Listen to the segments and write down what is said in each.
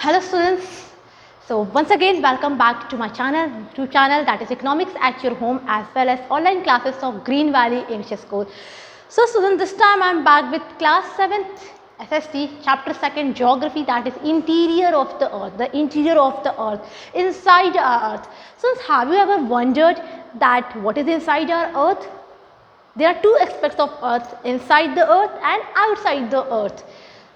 Hello students. So once again welcome back to my channel that is Economics at Your Home, as well as online classes of Green Valley English School. So students, this time I am back with class 7th SST chapter 2nd Geography, that is interior of the earth, the interior of the earth, inside our earth. Students, have you ever wondered that what is inside our earth? There are two aspects of earth, inside the earth and outside the earth.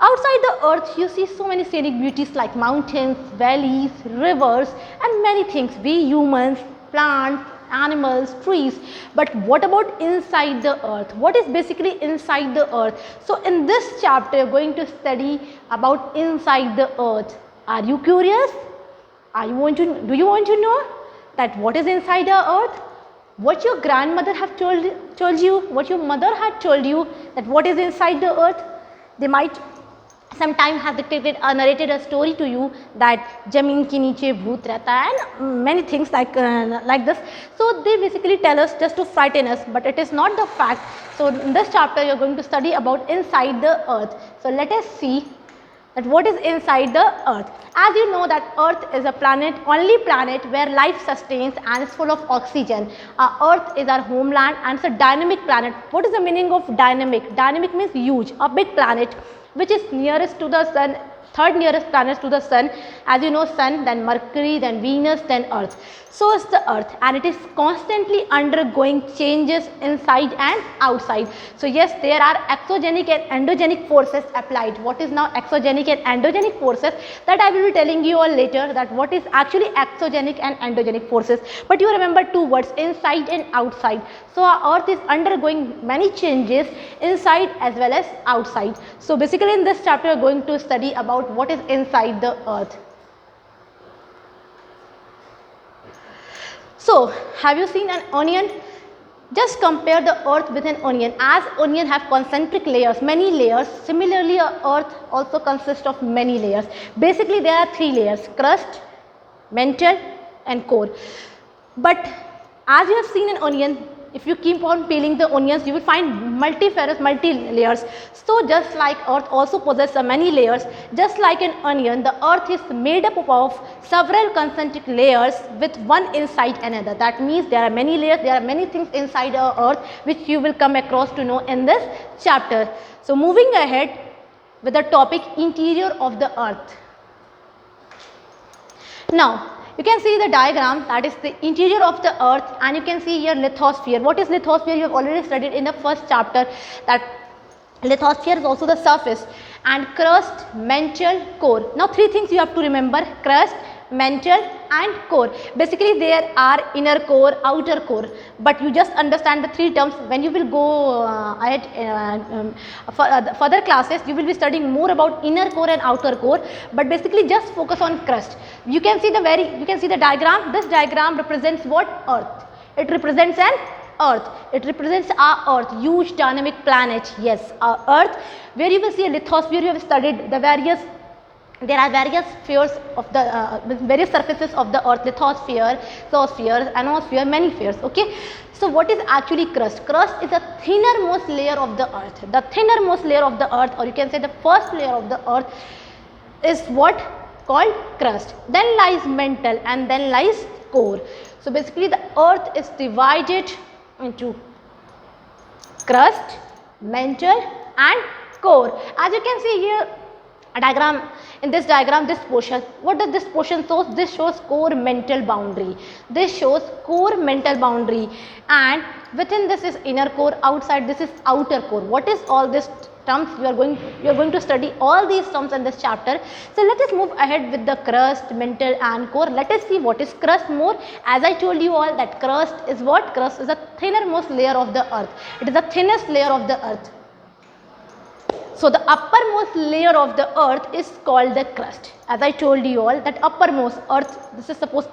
Outside the earth, you see so many scenic beauties like mountains, valleys, rivers and many things. We humans, plants, animals, trees. But what about inside the earth? What is basically inside the earth? So in this chapter, you are going to study about inside the earth. Are you curious? Do you want to know that what is inside our earth? What your grandmother have told you, what your mother had told you, that what is inside the earth? They might sometime have narrated a story to you that Jameen ke niche bhoot rehta hai and many things like this. So they basically tell us just to frighten us, but it is not the fact. So in this chapter you are going to study about inside the earth. So let us see that what is inside the earth. As you know that earth is a planet, only planet where life sustains and is full of oxygen. Our earth is our homeland and it's a dynamic planet. What is the meaning of dynamic? Dynamic means huge, a big planet which is nearest to the sun, third nearest planet to the sun. As you know, sun, then Mercury, then Venus, then earth. So is the earth, and it is constantly undergoing changes inside and outside. So yes, there are exogenic and endogenic forces applied. What is now exogenic and endogenic forces? That I will be telling you all later, that what is actually exogenic and endogenic forces. But you remember two words, inside and outside. So our earth is undergoing many changes inside as well as outside. So basically in this chapter we are going to study about what is inside the earth. So have you seen an onion? Just compare the earth with an onion. As onion have concentric layers, many layers, similarly earth also consists of many layers. Basically there are three layers: crust, mantle and core. But as you have seen an onion, if you keep on peeling the onions, you will find multi-layers. So just like earth also possesses many layers, just like an onion, the earth is made up of several concentric layers with one inside another. That means there are many layers, there are many things inside our earth which you will come across to know in this chapter. So moving ahead with the topic interior of the earth. Now you can see the diagram, that is the interior of the earth, and you can see here lithosphere. What is lithosphere? You have already studied in the first chapter that lithosphere is also the surface, and crust, mantle, core. Now three things you have to remember: crust, mantle and core. Basically there are inner core, outer core, but you just understand the three terms. When you will go ahead further classes, you will be studying more about inner core and outer core, but basically just focus on crust. You can see the diagram. This diagram represents what? Earth. It represents an earth. It represents our earth, huge dynamic planet. Yes, our earth, where you will see a lithosphere. You have studied there are various spheres of the various surfaces of the earth: lithosphere, zoosphere, ionosphere, many spheres. Okay, so what is actually crust? Crust is the thinnermost layer of the earth. The thinnermost layer of the earth, or you can say the first layer of the earth, is what called crust. Then lies mantle and then lies core. So basically the earth is divided into crust, mantle and core. As you can see here a diagram, in this diagram, this portion, what does this portion show? This shows core mantle boundary. This shows core mantle boundary, and within this is inner core, outside this is outer core. What is all this terms? You are going to study all these terms in this chapter. So let us move ahead with the crust, mantle and core. Let us see what is crust more. As I told you all that crust is what? Crust is the thinnermost layer of the earth. It is the thinnest layer of the earth. So the uppermost layer of the earth is called the crust. As I told you all that uppermost earth, this is suppose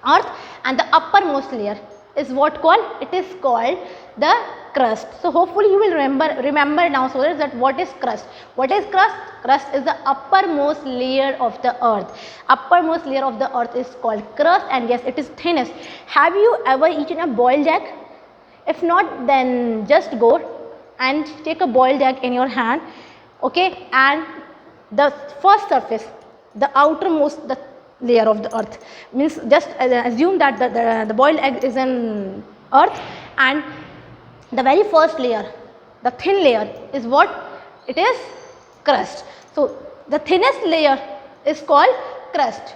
earth, and the uppermost layer is what called? It is called the crust. So hopefully you will remember now, so that what is crust? What is crust? Crust is the uppermost layer of the earth. Uppermost layer of the earth is called crust, and yes, it is thinnest. Have you ever eaten a boiled egg? If not, then just go and take a boiled egg in your hand, okay, and the first surface the outermost the layer of the earth. Means just assume that the boiled egg is in earth, and the very first layer, the thin layer, is what? It is crust. So the thinnest layer is called crust.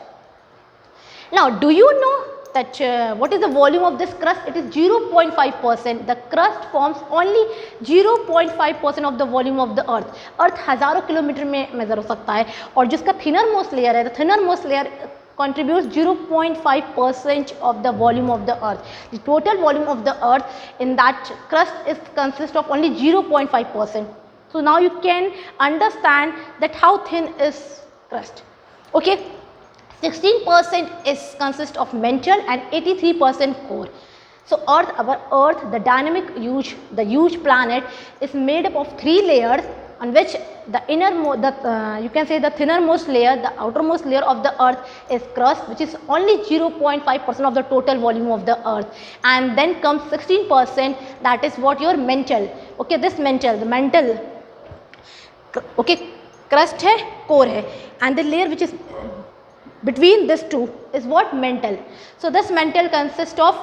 Now do you know that what is the volume of this crust? It is 0.5%. The crust forms only 0.5% of the volume of the earth. Earth हजारों kilometre में major हो सकता है, और जिसका thinner most layer है, the thinner most layer contributes 0.5% of the volume of the earth. The total volume of the earth in that crust is consists of only 0.5%. So now you can understand that how thin is crust. Okay. 16% is consist of mantle and 83% core. So Earth, our Earth, the dynamic huge planet, is made up of 3 layers, on which the you can say the thinnermost layer, the outermost layer of the Earth is crust, which is only 0.5% of the total volume of the Earth, and then comes 16%, that is what your mantle. Okay, this mantle, the mantle. Okay, crust hai, core hai, and the layer which is between these two is what? Mantle. So this mantle consists of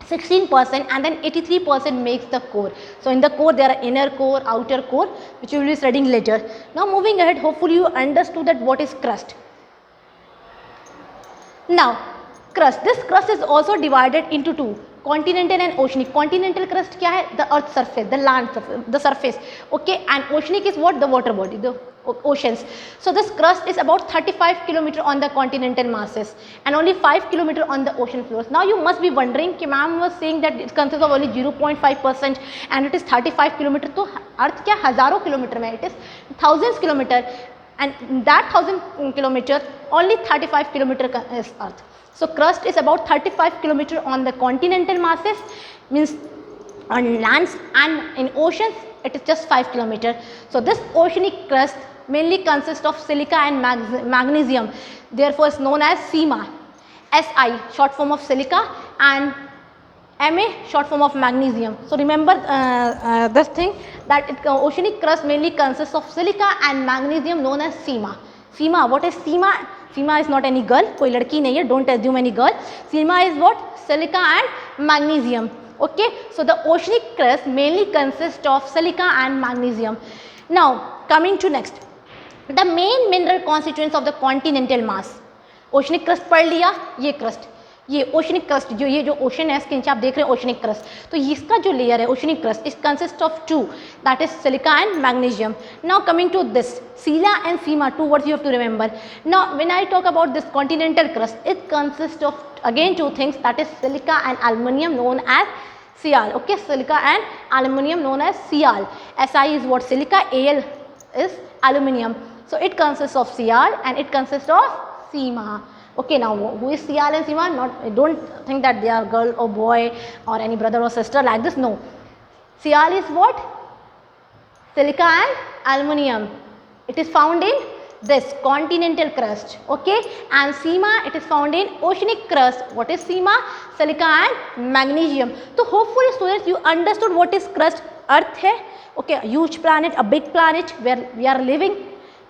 16% and then 83% makes the core. So in the core there are inner core, outer core, which we will be studying later. Now moving ahead, hopefully you understood that what is crust. Now crust, this crust is also divided into two, continental and oceanic. Continental crust क्या है? The earth surface, the land surface, the surface. Okay, and oceanic is what? The water body, the oceans. So this crust is about 35 kilometer on the continental masses and only 5 kilometer on the ocean floors. Now you must be wondering कि ma'am was saying that it consists of only 0.5% and it is 35 kilometer. तो अर्थ क्या हजारों kilometre में? It is thousands kilometer, and that 1000 kilometer only 35 kilometer is earth. So crust is about 35 kilometer on the continental masses, means on lands, and in oceans it is just 5 kilometer. So this oceanic crust mainly consists of silica and magnesium, therefore is known as SiMa. Si short form of silica and Ma short form of magnesium. So remember this thing, that oceanic crust mainly consists of silica and magnesium, known as SiMa. SiMa, what is SiMa? SiMa is not any girl, कोई लड़की नहीं है, don't assume any girl. SiMa is what? Silica and magnesium. Okay, so the oceanic crust mainly consists of silica and magnesium. Now coming to next, the main mineral constituents of the continental mass. Oceanic crust पढ़ लिया, ये crust, ये oceanic crust, जो ये जो ocean है इसके नीचे आप देख रहे हैं ओशनिक क्रस्ट, तो इसका जो लेयर है oceanic crust it consist of two, that is silica and magnesium. Now coming to this sial and sima, two words you have to remember. Now when I talk about this continental crust, it consist of again two things, that is silica and aluminium known as Sial. Okay, silica and aluminum known as Sial. Si is what? Silica. Al is aluminum. So it consists of Sial and it consists of SiMa. Okay, now who is Sial and SiMa? Not, don't think that they are girl or boy or any brother or sister like this. No. Sial is what? Silica and aluminum. It is found in this continental crust, okay, and SiMa, it is found in oceanic crust. What is SiMa? Silica and magnesium. So hopefully students you understood what is crust. Earth hai, okay, a huge planet, a big planet where we are living,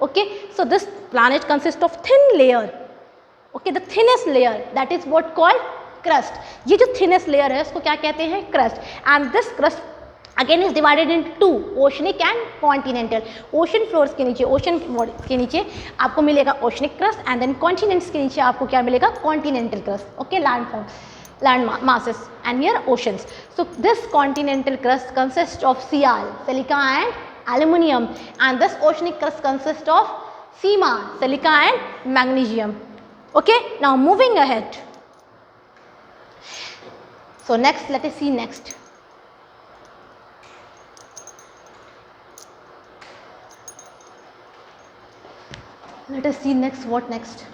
okay. So this planet consists of thin layer, okay, the thinnest layer, that is what called crust. ये जो thinnest layer है उसको क्या कहते हैं? Crust. And this crust again is divided into two, oceanic and continental. Ocean floors के नीचे, ocean के नीचे आपको मिलेगा oceanic crust and then continents के नीचे आपको क्या मिलेगा? Continental crust, okay, land form, land masses, and here oceans. So this continental crust consists of Sial, silica and aluminum, and this oceanic crust consists of SiMa, silica and magnesium. Okay, now moving ahead. So next, let us see next. Let us see next, what next?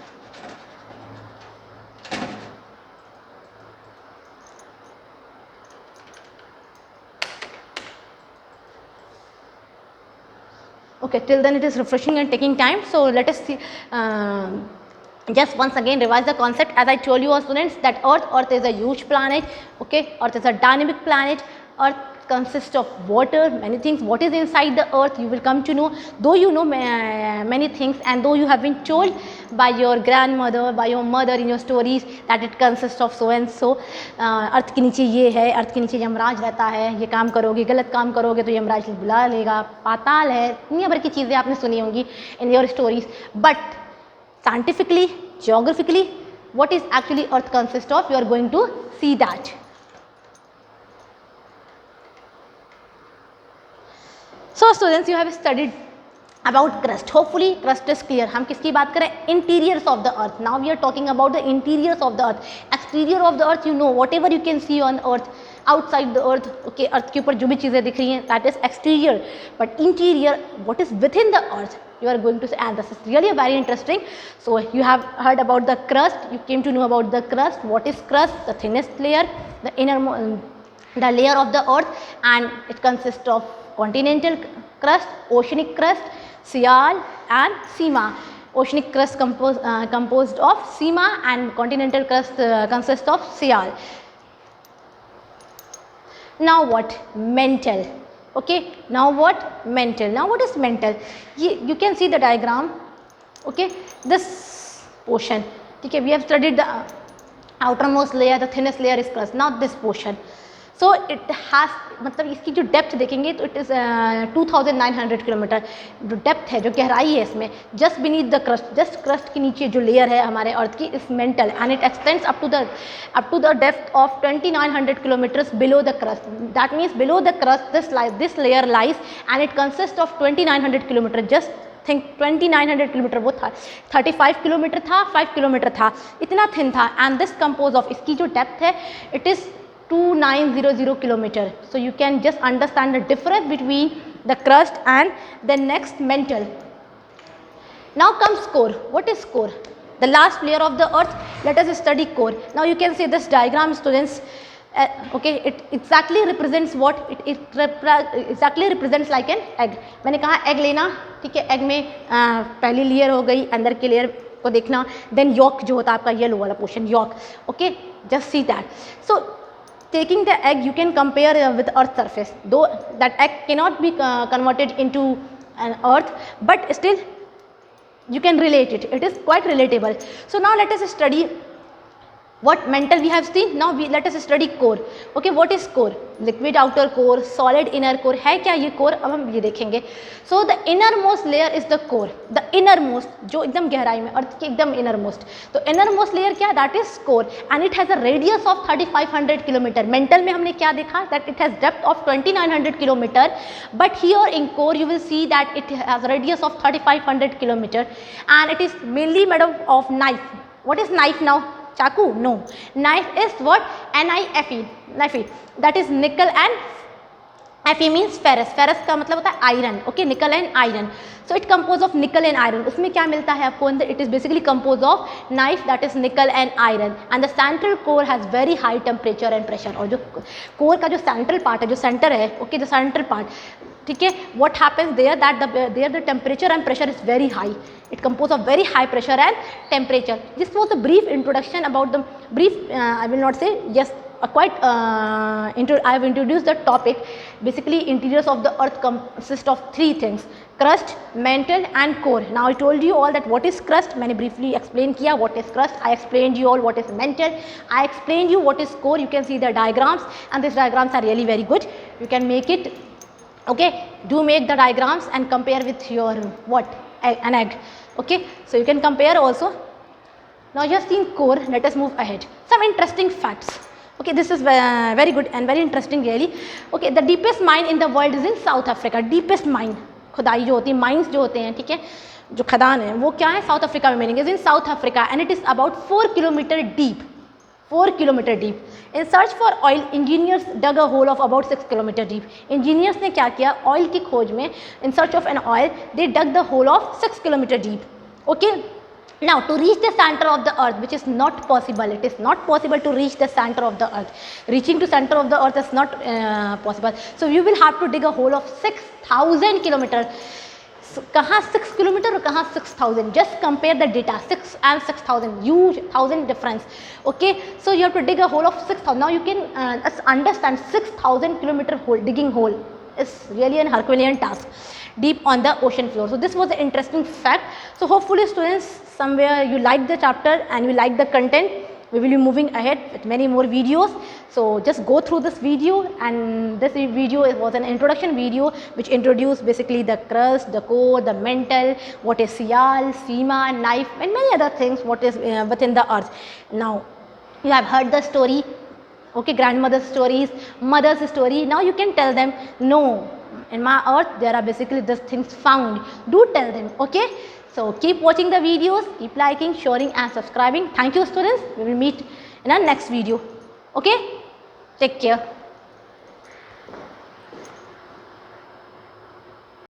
Okay, till then it is refreshing and taking time. So let us see, just once again revise the concept. As I told you all students that Earth is a huge planet, okay, Earth is a dynamic planet. Earth consists of water, many things. What is inside the earth you will come to know, though you know many things, and though you have been told by your grandmother, by your mother in your stories that it consists of so and so. अर्थ के नीचे ये है, अर्थ के नीचे यमराज रहता है, ये काम करोगे, गलत काम करोगे तो यमराज बुला लेगा, पाताल है, दुनिया भर की चीज़ें आपने सुनी होंगी in your stories. But scientifically, geographically, what is actually earth consist of, you are going to see that. So students, you have studied about crust. Hopefully crust is clear. हम किसकी बात करें? Interiors of the earth. Now we are talking about the interiors of the earth. Exterior of the earth, you know, whatever you can see on earth, outside the earth, okay, earth के ऊपर जो भी चीज़ें दिख रही हैं, that is exterior. But interior, what is within the earth, you are going to say, and this is really very interesting. So you have heard about the crust, you came to know about the crust. What is crust? The thinnest layer, the the layer of the earth, and it consists of continental crust, oceanic crust, Sial and Sima. Oceanic crust composed of Sima, and continental crust consists of Sial. Now what? Mantle. Okay, now what? Mantle. Now what is mantle? You can see the diagram. Okay, this portion. Okay, we have studied the outermost layer, the thinnest layer is crust. Now this portion. So it has, मतलब इसकी जो depth देखेंगे तो it is 2900 kilometre जो depth है, जो गहराई है इसमें, just beneath the crust, just crust के नीचे जो लेयर है हमारे अर्थ की इस mantle, and it extends up to the depth of 2900 kilometres below the crust. That means below the crust this layer lies and it consist of 2900 kilometre. Just think 2900 kilometre वो था, 35 kilometre था, 5 kilometre था, इतना thin था. And this compose of, इसकी जो depth है it is 2900 kilometer. So you can just understand the difference between the crust and the next mantle. Now comes core. What is core? The last layer of the earth. Let us study core. Now you can see this diagram, students. Okay, it exactly represents what? It exactly represents like an egg. मैंने कहा egg लेना, ठीक है, egg में पहली layer हो गई, अंदर के layer को देखना, then yolk जो होता है आपका yellow वाला portion, yolk. Okay, just see that. So taking the egg, you can compare with earth surface, though that egg cannot be converted into an earth, but still you can relate it. It is quite relatable. So now let us study what mantle we have seen. Now let us study core. Okay, what is core? Liquid outer core, solid inner core. है क्या ये core? अब हम ये देखेंगे. So the innermost layer is the core. The innermost, जो एकदम गहराई में, अर्थ के एकदम innermost. तो innermost layer क्या? That is core, and it has a radius of 3500 kilometer. Mantle में हमने क्या देखा? That it has depth of 2900 kilometer. But here in core you will see that it has a radius of 3500 kilometer, and it is mainly made of knife. What is knife now? चाकू? No. Knife is what? Nife. That is nickel and Fe means ferrous. Ferrous का मतलब होता है iron. Okay, nickel and iron. So it composed of nickel and iron. उसमें क्या मिलता है आपको अंदर? It is basically composed of knife, that is nickel and iron. And the central core has very high temperature and pressure. और जो core का जो central part है, जो center है, okay, the central part, ठीक है, what happens there? That there the temperature and pressure is very high. It composed of very high pressure and temperature. This was a brief introduction about the I will not say, yes, I have introduced the topic. Basically, interiors of the earth consist of three things: crust, mantle and core. Now I told you all that what is crust. मैंने briefly explain किया what is crust. I explained you all what is mantle. I explained you what is core. You can see the diagrams, and these diagrams are really very good. You can make it. Okay, do make the diagrams and compare with your an egg. Okay, so you can compare also. Now you have seen core. Let us move ahead. Some interesting facts. Okay, this is very good and very interesting really. Okay, the deepest mine in the world is in South Africa. Deepest mine, खुदाई जो होती है, mines जो होते हैं, ठीक है, जो खदान है वो क्या है? South Africa में मिलेंगे. In South Africa, and it is about 4 kilometer deep. 4 kilometer deep. In search for oil, engineers dug a hole of about 6 kilometer deep. Engineers ने क्या किया? Oil की खोज में, in search of an oil, they dug the hole of 6 kilometer deep. Okay. Now to reach the center of the earth, which is not possible, it is not possible to reach the center of the earth. Reaching to center of the earth is not possible. So you will have to dig a hole of 6000 kilometers. कहाँ 6 kilometre और कहाँ 6000, just compare the data 6 and 6000, huge 1000 difference. Okay, so you have to dig a hole of 6000. Now you can understand 6000 kilometer hole, digging hole is really an Herculean task deep on the ocean floor. So this was an interesting fact. So hopefully students, somewhere you like the chapter and you like the content. We will be moving ahead with many more videos. So just go through this video, and this video was an introduction video which introduced basically the crust, the core, the mantle, what is Sial, Seema, knife and many other things what is within the earth. Now you have heard the story, okay, grandmother's stories, mother's story. Now you can tell them, no, in my earth there are basically these things found. Do tell them, okay. So keep watching the videos, keep liking, sharing and subscribing. Thank you students. We will meet in our next video. Okay, take care.